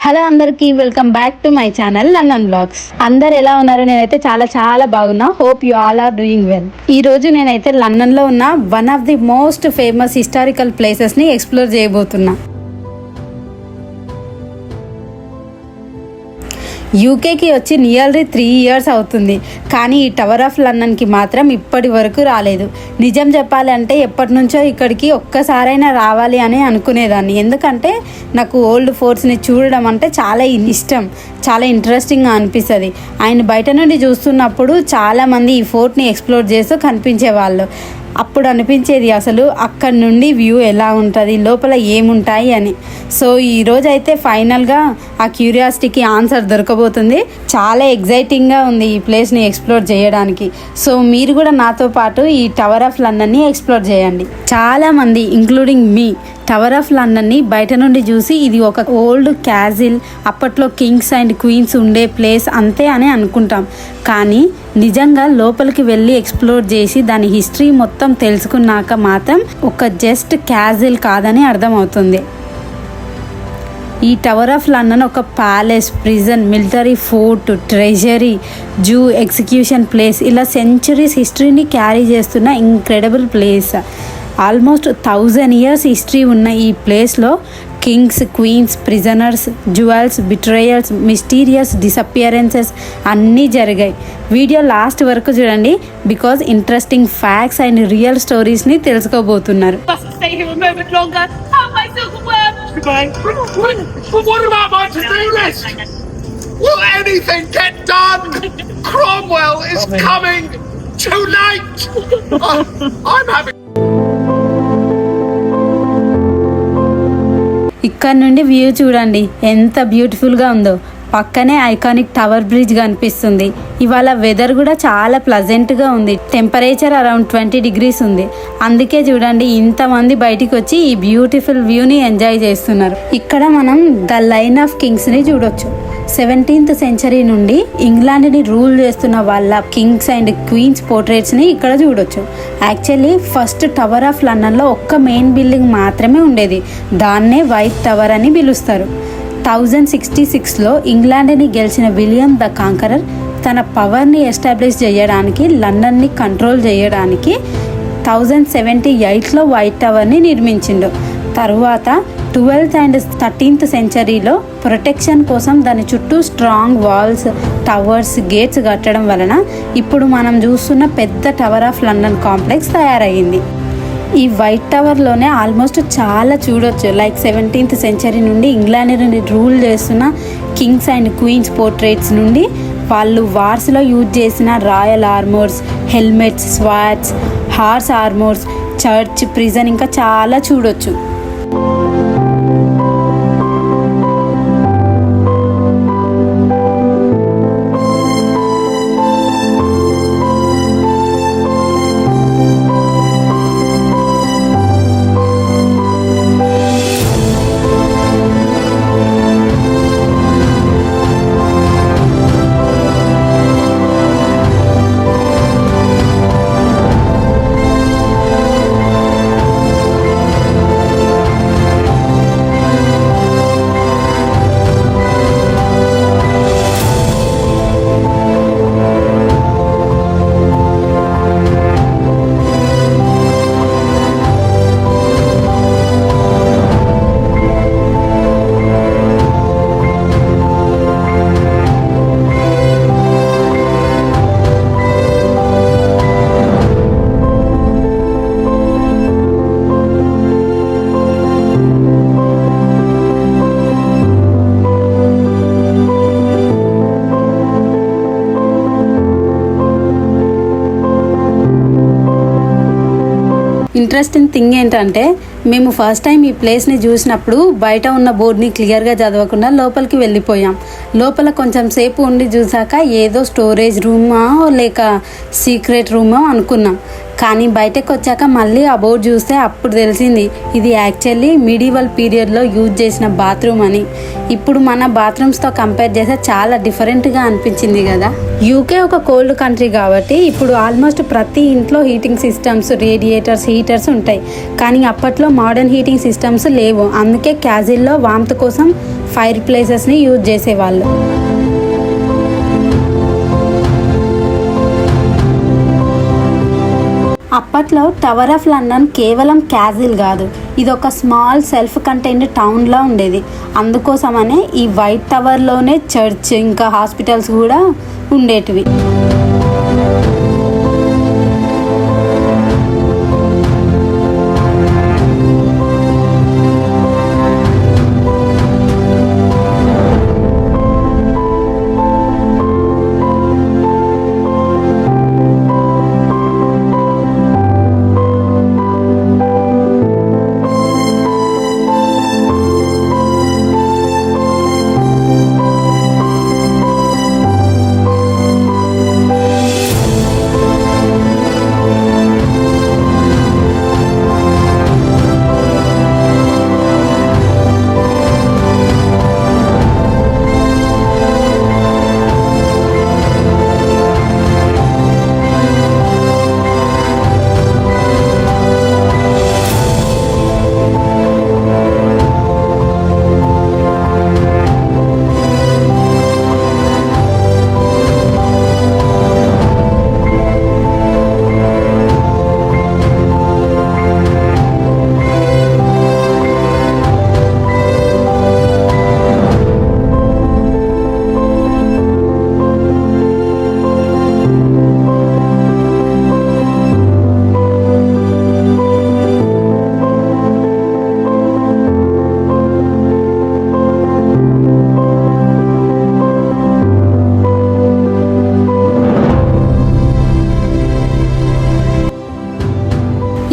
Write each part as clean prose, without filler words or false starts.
Hello అందరికి welcome back to my channel London blogs. అందరు ఎలా ఉన్నారు? నేనైతే చాలా చాలా బాగున్నా. Hope you all are doing well. ఈ రోజు నేనైతే లండన్ లో ఉన్న one of the most famous historical places ని ఎక్స్ప్లోర్ చేయబోతున్నా. యూకేకి వచ్చి నియర్లీ 3 years అవుతుంది, కానీ ఈ టవర్ ఆఫ్ లండన్కి మాత్రం ఇప్పటి వరకు రాలేదు. నిజం చెప్పాలంటే ఎప్పటి నుంచో ఇక్కడికి ఒక్కసారైనా రావాలి అని అనుకునేదాన్ని. ఎందుకంటే నాకు ఓల్డ్ ఫోర్ట్స్ని చూడడం అంటే చాలా ఇష్టం, చాలా ఇంట్రెస్టింగ్గా అనిపిస్తుంది. ఆయన బయట నుండి చూస్తున్నప్పుడు చాలామంది ఈ ఫోర్ట్ని ఎక్స్ప్లోర్ చేస్తూ కనిపించేవాళ్ళు. అప్పుడు అనిపించేది అసలు అక్కడి నుండి వ్యూ ఎలా ఉంటుంది, లోపల ఏముంటాయి అని. సో ఈరోజు అయితే ఫైనల్గా ఆ క్యూరియాసిటీకి ఆన్సర్ దొరకబోతుంది. చాలా ఎగ్జైటింగ్గా ఉంది ఈ ప్లేస్ని ఎక్స్ప్లోర్ చేయడానికి. సో మీరు కూడా నాతో పాటు ఈ టవర్ ఆఫ్ లండన్ని ఎక్స్ప్లోర్ చేయండి. చాలామంది ఇంక్లూడింగ్ మీ టవర్ ఆఫ్ లండన్ని బయట నుండి చూసి ఇది ఒక ఓల్డ్ క్యాజిల్, అప్పట్లో కింగ్స్ అండ్ క్వీన్స్ ఉండే ప్లేస్ అంతే అని అనుకుంటాం. కానీ నిజంగా లోపలికి వెళ్ళి ఎక్స్ప్లోర్ చేసి దాని హిస్టరీ మొత్తం తెలుసుకున్నాక మాత్రం ఒక జస్ట్ క్యాజిల్ కాదని అర్థమవుతుంది. ఈ టవర్ ఆఫ్ లండన్ ఒక palace, prison, military fort, treasury, zoo, execution place, ఇలా సెంచరీస్ హిస్టరీని క్యారీ చేస్తున్న incredible place. Almost 1000 years history ఉన్న ఈ ప్లేస్లో kings, queens, prisoners, jewels, betrayals, mysterious disappearances అన్నీ జరిగాయి. వీడియో లాస్ట్ వరకు చూడండి, because interesting facts and real స్టోరీస్ని తెలుసుకోబోతున్నారు. Cromwell is coming tonight. I'm having. ఇక్కడ నుండి వ్యూ చూడండి ఎంత బ్యూటిఫుల్గా ఉందో. పక్కనే ఐకానిక్ టవర్ బ్రిడ్జ్ కనిపిస్తుంది. ఇవాళ వెదర్ కూడా చాలా ప్లజెంట్గా ఉంది. టెంపరేచర్ అరౌండ్ 20 degrees ఉంది. అందుకే చూడండి ఇంతమంది బయటికి వచ్చి ఈ బ్యూటిఫుల్ వ్యూని ఎంజాయ్ చేస్తున్నారు. ఇక్కడ మనం ద లైన్ ఆఫ్ కింగ్స్ని చూడొచ్చు. 17th century నుండి ఇంగ్లాండ్ని రూల్ చేస్తున్న వాళ్ళ కింగ్స్ అండ్ క్వీన్స్ పోర్ట్రేట్స్ని ఇక్కడ చూడొచ్చు. యాక్చువల్లీ ఫస్ట్ టవర్ ఆఫ్ లండన్లో ఒక్క మెయిన్ బిల్డింగ్ మాత్రమే ఉండేది. దాన్నే వైట్ టవర్ అని పిలుస్తారు. 1066లో ఇంగ్లాండ్ని గెలిచిన విలియం ద కాంకరర్ తన పవర్ని ఎస్టాబ్లిష్ చేయడానికి, లండన్ని కంట్రోల్ చేయడానికి 1078లో వైట్ టవర్ని నిర్మించిండు. తరువాత 12th and 13th centuryలో ప్రొటెక్షన్ కోసం దాని చుట్టూ స్ట్రాంగ్ వాల్స్, టవర్స్, గేట్స్ కట్టడం వలన ఇప్పుడు మనం చూస్తున్న పెద్ద టవర్ ఆఫ్ లండన్ కాంప్లెక్స్ తయారయ్యింది. ఈ వైట్ టవర్లోనే ఆల్మోస్ట్ చాలా చూడొచ్చు. లైక్ 17th century నుండి ఇంగ్లాండ్ని రూల్ చేస్తున్న కింగ్స్ అండ్ క్వీన్స్ పోర్ట్రేట్స్ నుండి వాళ్ళు వార్స్లో యూజ్ చేసిన royal armours, helmets, swords, horse armours, church, prison ఇంకా చాలా చూడొచ్చు. ఇంట్రెస్టింగ్ థింగ్ ఏంటంటే మేము ఫస్ట్ టైం ఈ ప్లేస్ని చూసినప్పుడు బయట ఉన్న బోర్డ్ని క్లియర్గా చదవకుండా లోపలికి వెళ్ళిపోయాం. లోపల కొంచెం సేపు ఉండి చూసాక ఏదో స్టోరేజ్ రూమా లేక సీక్రెట్ రూమా అనుకున్నాం. కానీ బయటకు వచ్చాక మళ్ళీ ఆ బోర్డు చూస్తే అప్పుడు తెలిసింది ఇది యాక్చువల్లీ మిడివల్ పీరియడ్లో యూజ్ చేసిన బాత్రూమ్ అని. ఇప్పుడు మన బాత్రూమ్స్తో కంపేర్ చేస్తే చాలా డిఫరెంట్గా అనిపించింది కదా. యూకే ఒక కోల్డ్ కంట్రీ కాబట్టి ఇప్పుడు ఆల్మోస్ట్ ప్రతి ఇంట్లో హీటింగ్ సిస్టమ్స్, రేడియేటర్స్, హీటర్స్ ఉంటాయి. కానీ అప్పట్లో మోడర్న్ హీటింగ్ సిస్టమ్స్ లేవు. అందుకే క్యాజిల్లో వామ్త్ కోసం ఫైర్ ప్లేసెస్ని యూజ్ చేసేవాళ్ళు. అప్పట్లో టవర్ ఆఫ్ లండన్ కేవలం క్యాజిల్ కాదు, ఇది ఒక స్మాల్ సెల్ఫ్ కంటైన్డ్ టౌన్లా ఉండేది. అందుకోసమనే ఈ వైట్ టవర్లోనే చర్చ్ ఇంకా హాస్పిటల్స్ కూడా ఉండేటివి.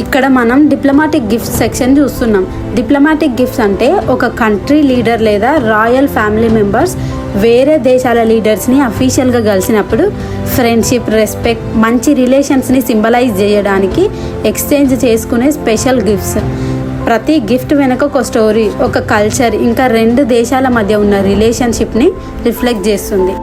ఇక్కడ మనం డిప్లొమాటిక్ గిఫ్ట్స్ సెక్షన్ చూస్తున్నాం. డిప్లొమాటిక్ గిఫ్ట్స్ అంటే ఒక కంట్రీ లీడర్ లేదా రాయల్ ఫ్యామిలీ మెంబర్స్ వేరే దేశాల లీడర్స్ని అఫీషియల్గా కలిసినప్పుడు ఫ్రెండ్షిప్, రెస్పెక్ట్, మంచి రిలేషన్స్ని సింబలైజ్ చేయడానికి ఎక్స్చేంజ్ చేసుకునే స్పెషల్ గిఫ్ట్స్. ప్రతి గిఫ్ట్ వెనక ఒక స్టోరీ, ఒక కల్చర్, ఇంకా రెండు దేశాల మధ్య ఉన్న రిలేషన్షిప్ని రిఫ్లెక్ట్ చేస్తుంది.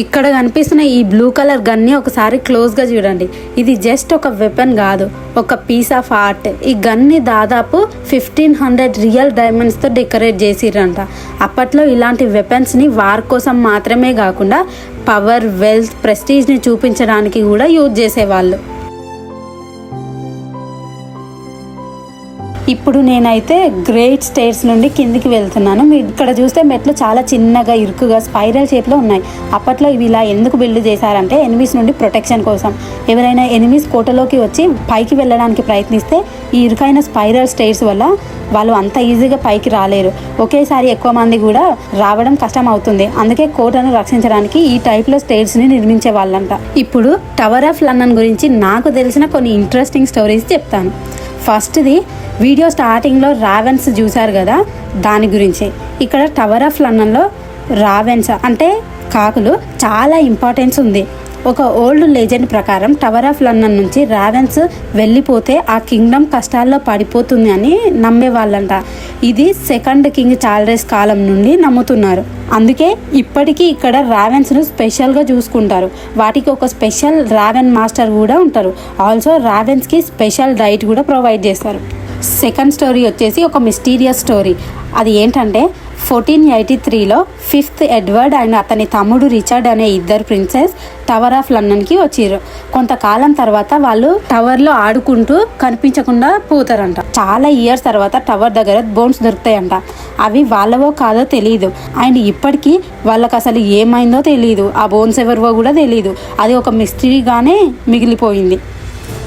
ఇక్కడ కనిపిస్తున్న ఈ బ్లూ కలర్ గన్ని ఒకసారి క్లోజ్గా చూడండి. ఇది జస్ట్ ఒక వెపన్ కాదు, ఒక పీస్ ఆఫ్ ఆర్ట్. ఈ గన్ని దాదాపు 1500 రియల్ డైమండ్స్తో డెకరేట్ చేసిరంట. అప్పట్లో ఇలాంటి వెపన్స్ని వార్ కోసం మాత్రమే కాకుండా పవర్, వెల్త్, ప్రెస్టీజ్ని చూపించడానికి కూడా యూజ్ చేసేవాళ్ళు. ఇప్పుడు నేనైతే గ్రేట్ స్టేర్స్ నుండి కిందికి వెళ్తున్నాను. మీరు ఇక్కడ చూస్తే మెట్లు చాలా చిన్నగా, ఇరుకుగా, స్పైరల్ షేప్లో ఉన్నాయి. అప్పట్లో ఇవి ఇలా ఎందుకు బిల్డ్ చేశారంటే ఎనిమీస్ నుండి ప్రొటెక్షన్ కోసం. ఎవరైనా ఎనిమీస్ కోటలోకి వచ్చి పైకి వెళ్ళడానికి ప్రయత్నిస్తే ఈ ఇరుకైన స్పైరల్ స్టేర్స్ వల్ల వాళ్ళు అంత ఈజీగా పైకి రాలేరు. ఒకేసారి ఎక్కువ మంది కూడా రావడం కష్టం అవుతుంది. అందుకే కోటను రక్షించడానికి ఈ టైప్లో స్టేర్స్ని నిర్మించే వాళ్ళంట. ఇప్పుడు టవర్ ఆఫ్ లండన్ గురించి నాకు తెలిసిన కొన్ని ఇంట్రెస్టింగ్ స్టోరీస్ చెప్తాను. ఫస్ట్ది, వీడియో స్టార్టింగ్లో రావెన్స్ చూశారు కదా, దాని గురించి. ఇక్కడ టవర్ ఆఫ్ లండన్లో రావెన్స్ అంటే కాకులు చాలా ఇంపార్టెన్స్ ఉంది. ఒక ఓల్డ్ లెజెండ్ ప్రకారం టవర్ ఆఫ్ లండన్ నుంచి రావెన్స్ వెళ్ళిపోతే ఆ కింగ్డమ్ కష్టాల్లో పడిపోతుంది అని నమ్మేవాళ్ళంట. ఇది సెకండ్ కింగ్ చార్లెస్ కాలం నుండి నమ్ముతున్నారు. అందుకే ఇప్పటికీ ఇక్కడ రావెన్స్ను స్పెషల్గా చూసుకుంటారు. వాటికి ఒక స్పెషల్ రావెన్ మాస్టర్ కూడా ఉంటారు. ఆల్సో రావెన్స్కి స్పెషల్ డైట్ కూడా ప్రొవైడ్ చేస్తారు. సెకండ్ స్టోరీ వచ్చేసి ఒక మిస్టీరియస్ స్టోరీ. అది ఏంటంటే 1483లో 5th ఎడ్వర్డ్ అండ్ అతని తమ్ముడు రిచర్డ్ అనే ఇద్దరు ప్రిన్సెస్ టవర్ ఆఫ్ లండన్కి వచ్చారు. కొంతకాలం తర్వాత వాళ్ళు టవర్లో ఆడుకుంటూ కనిపించకుండా పోతారంట. చాలా ఇయర్స్ తర్వాత టవర్ దగ్గర బోన్స్ దొరుకుతాయంట. అవి వాళ్ళవో కాదో తెలియదు. అండ్ ఇప్పటికీ వాళ్ళకి అసలు ఏమైందో తెలియదు. ఆ బోన్స్ ఎవరివో కూడా తెలియదు. అది ఒక మిస్టరీగానే మిగిలిపోయింది.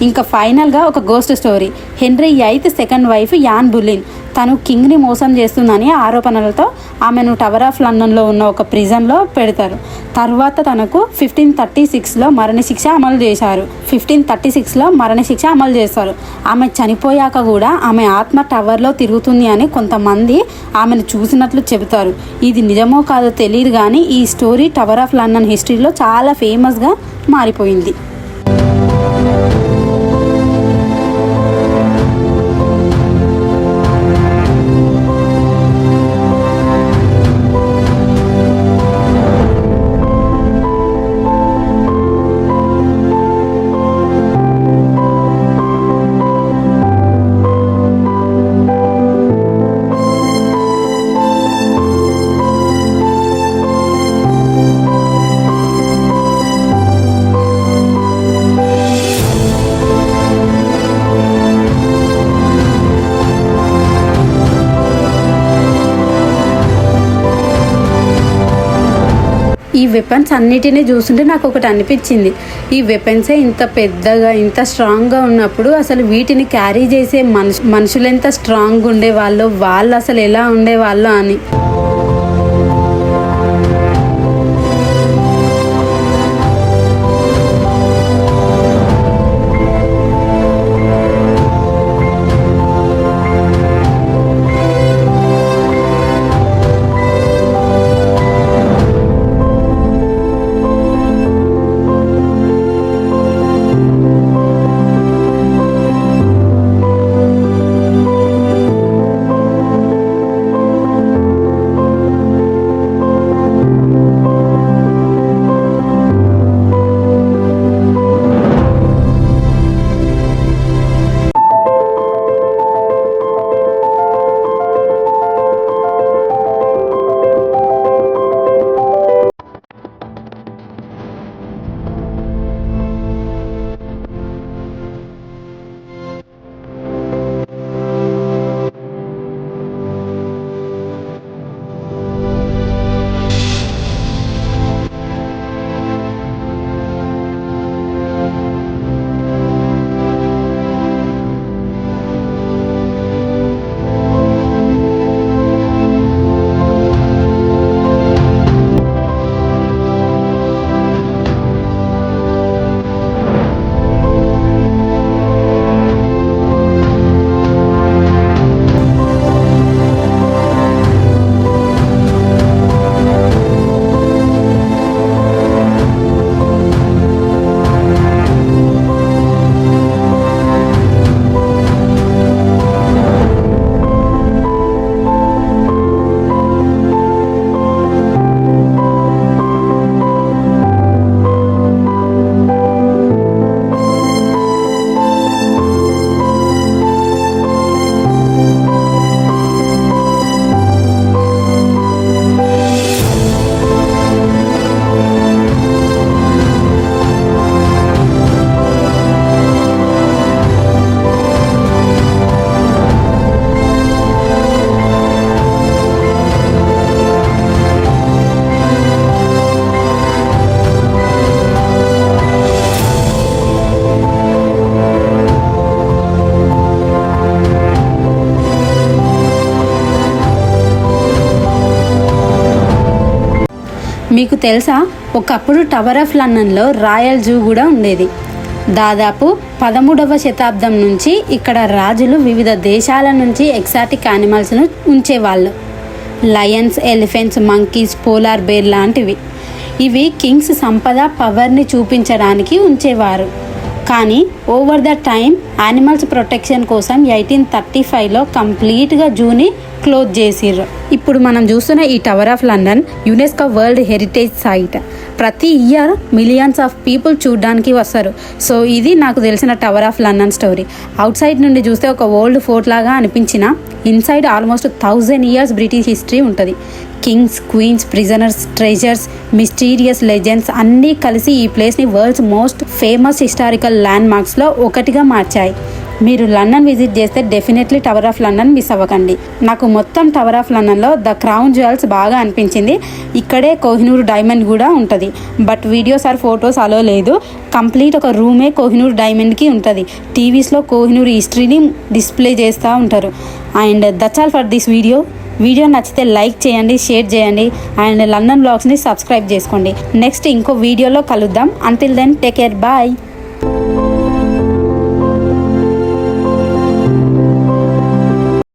ఇంకా ఫైనల్గా ఒక ghost story. Henry VIII second wife Anne Boleyn తను కింగ్ని మోసం చేస్తుందని ఆరోపణలతో ఆమెను టవర్ ఆఫ్ లండన్లో ఉన్న ఒక ప్రిజన్లో పెడతారు. తర్వాత తనకు 1536లో మరణశిక్ష అమలు చేశారు. 1536లో మరణశిక్ష అమలు చేస్తారు. ఆమె చనిపోయాక కూడా ఆమె ఆత్మ టవర్లో తిరుగుతుంది అని కొంతమంది ఆమెను చూసినట్లు చెబుతారు. ఇది నిజమో కాదో తెలియదు కానీ ఈ స్టోరీ టవర్ ఆఫ్ లండన్ హిస్టరీలో చాలా ఫేమస్గా మారిపోయింది. ఈ వెపన్స్ అన్నిటినీ చూస్తుంటే నాకు ఒకటి అనిపించింది. ఈ వెపన్సే ఇంత పెద్దగా ఇంత స్ట్రాంగ్గా ఉన్నప్పుడు అసలు వీటిని క్యారీ చేసే మనుషులు ఎంత స్ట్రాంగ్ ఉండేవాళ్ళో, వాళ్ళు అసలు ఎలా ఉండేవాళ్ళో అని. మీకు తెలుసా, ఒకప్పుడు టవర్ ఆఫ్ లండన్లో రాయల్ జూ కూడా ఉండేది. దాదాపు 13వ శతాబ్దం నుంచి ఇక్కడ రాజులు వివిధ దేశాల నుంచి ఎక్సాటిక్ యానిమల్స్ను ఉంచేవాళ్ళు. Lions, elephants, monkeys, polar bear లాంటివి. ఇవి కింగ్స్ సంపద పవర్ని చూపించడానికి ఉంచేవారు. కానీ over the time animals protection కోసం 1835లో కంప్లీట్గా జూని క్లోజ్ చేసిర్రు. ఇప్పుడు మనం చూస్తున్న ఈ tower of London UNESCO world heritage site. ప్రతి ఇయర్ మిలియన్స్ ఆఫ్ పీపుల్ చూడడానికి వస్తారు. సో ఇది నాకు తెలిసిన tower of London story. Outside నుండి చూస్తే ఒక ఓల్డ్ ఫోర్ట్ లాగా అనిపించిన inside almost 1000 years British history ఉంటుంది. Kings, queens, prisoners, treasures, mysterious legends అన్నీ కలిసి ఈ ప్లేస్ని వరల్డ్స్ మోస్ట్ ఫేమస్ హిస్టారికల్ ల్యాండ్ మార్క్స్లో ఒకటిగా మార్చాయి. మీరు లండన్ విజిట్ చేస్తే definitely tower of London miss అవ్వకండి. నాకు మొత్తం టవర్ ఆఫ్ లండన్లో ద క్రౌన్ జ్యువెల్స్ బాగా అనిపించింది. ఇక్కడే కోహినూర్ డైమండ్ కూడా ఉంటుంది. బట్ వీడియోస్ ఆర్ ఫొటోస్ అలో లేదు. కంప్లీట్ ఒక రూమే కోహినూర్ డైమండ్కి ఉంటుంది. టీవీస్లో కోహినూర్ హిస్టరీని డిస్ప్లే చేస్తూ ఉంటారు. And that's all for this video. Video నచ్చితే లైక్ చేయండి, షేర్ చేయండి అండ్ లండన్ బ్లాగ్స్ని సబ్స్క్రైబ్ చేసుకోండి. నెక్స్ట్ ఇంకో వీడియోలో కలుద్దాం. Until then take care, bye.